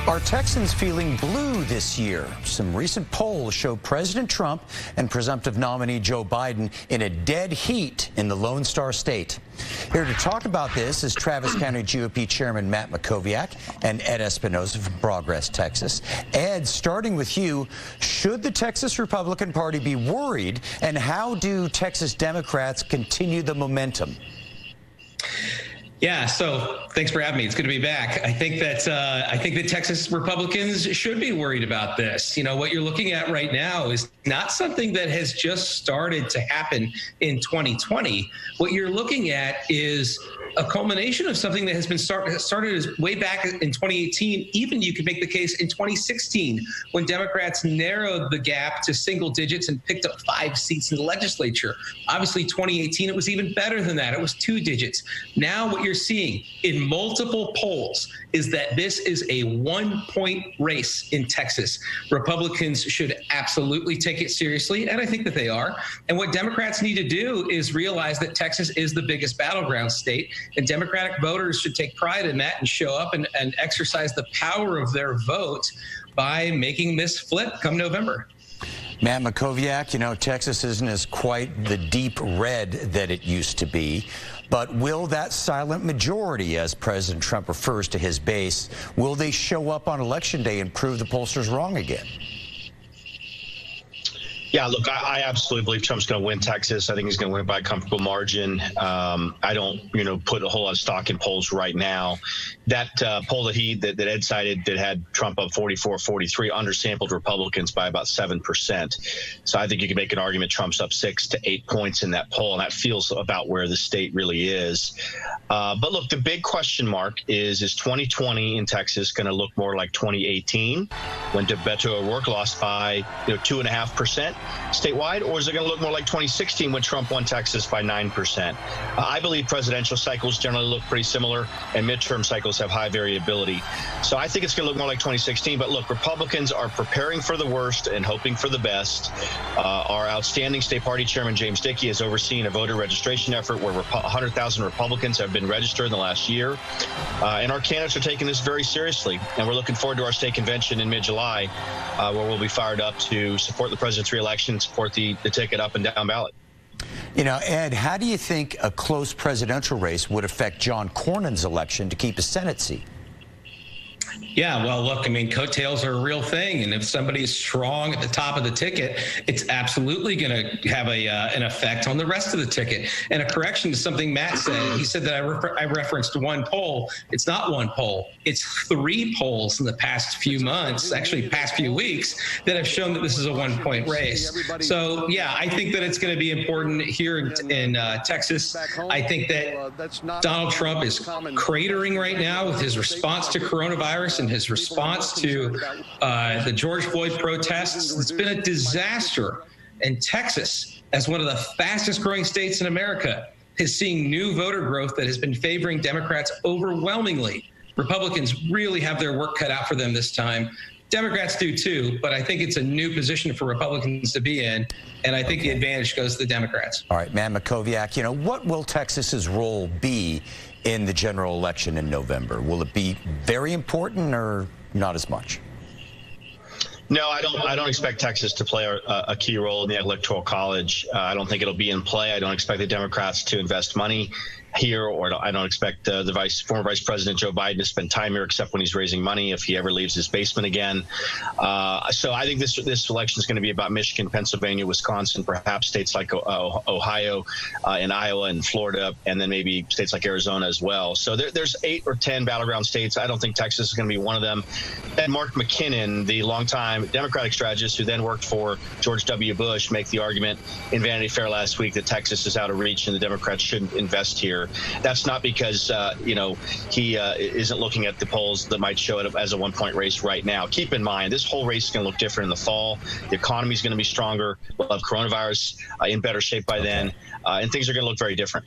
Are Texans feeling blue this year? Some recent polls show President Trump and presumptive nominee Joe Biden in a dead heat in the Lone Star State. Here to talk about this is Travis County GOP Chairman Matt Mackowiak and Ed Espinoza from Progress, Texas. Ed, starting with you, should the Texas Republican Party be worried, and how do Texas Democrats continue the momentum? Yeah, so thanks for having me. It's good to be back. I think that Texas Republicans should be worried about this. You know, what you're looking at right now is not something that has just started to happen in 2020. What you're looking at is a culmination of something that has been started as way back in 2018. Even you could make the case in 2016 when Democrats narrowed the gap to single digits and picked up 5 seats in the legislature. Obviously, 2018, it was even better than that. It was 2 digits. Now what you're seeing in multiple polls is that this is a 1-point race in Texas. Republicans should absolutely take it seriously, and I think that they are. And what Democrats need to do is realize that Texas is the biggest battleground state, and Democratic voters should take pride in that and show up and exercise the power of their vote by making this flip come November. Matt Mackowiak, you know, Texas isn't as quite the deep red that it used to be, but will that silent majority, as President Trump refers to his base, will they show up on Election Day and prove the pollsters wrong again? Yeah, look, I absolutely believe Trump's going to win Texas. I think he's going to win it by a comfortable margin. I don't, put a whole lot of stock in polls right now. That poll that Ed cited that had Trump up 44-43 undersampled Republicans by about 7%. So I think you can make an argument Trump's up 6 to 8 points in that poll, and that feels about where the state really is. But look, the big question mark is 2020 in Texas going to look more like 2018 when Beto O'Rourke lost by 2.5%? statewide, or is it going to look more like 2016 when Trump won Texas by 9%? I believe presidential cycles generally look pretty similar, and midterm cycles have high variability. So I think it's going to look more like 2016. But look, Republicans are preparing for the worst and hoping for the best. Our outstanding state party chairman, James Dickey, has overseen a voter registration effort where 100,000 Republicans have been registered in the last year. And our candidates are taking this very seriously. And we're looking forward to our state convention in mid-July, where we'll be fired up to support the president's reelection, support the ticket up and down ballot. You know, Ed, how do you think a close presidential race would affect John Cornyn's election to keep a Senate seat? Yeah, well, look, I mean, coattails are a real thing. And if somebody's strong at the top of the ticket, it's absolutely going to have an effect on the rest of the ticket. And a correction to something Matt said. He said that I referenced one poll. It's not one poll. It's 3 polls in the past few months, actually past few weeks, that have shown that this is a 1-point race. So, yeah, I think that it's going to be important here in Texas. I think that Donald Trump is cratering right now with his response to coronavirus and his response to the George Floyd protests. It's been a disaster. And Texas, as one of the fastest growing states in America, is seeing new voter growth that has been favoring Democrats overwhelmingly. Republicans really have their work cut out for them this time. Democrats do too, but I think it's a new position for Republicans to be in, and I think the advantage goes to the Democrats. All right, Matt Mackowiak, you know, what will Texas's role be in the general election in November? Will it be very important or not as much? No, I don't expect Texas to play a key role in the Electoral College. I don't think it'll be in play. I don't expect the Democrats to invest money here, or I don't expect the former Vice President Joe Biden to spend time here, except when he's raising money, if he ever leaves his basement again. So I think this election is going to be about Michigan, Pennsylvania, Wisconsin, perhaps states like Ohio and Iowa and Florida, and then maybe states like Arizona as well. So there's 8 or 10 battleground states. I don't think Texas is going to be one of them. And Mark McKinnon, the longtime Democratic strategist who then worked for George W. Bush, make the argument in Vanity Fair last week that Texas is out of reach and the Democrats shouldn't invest here. That's not because, he isn't looking at the polls that might show it as a 1-point race right now. Keep in mind, this whole race is going to look different in the fall. The economy is going to be stronger. We'll have coronavirus in better shape by then, and things are going to look very different.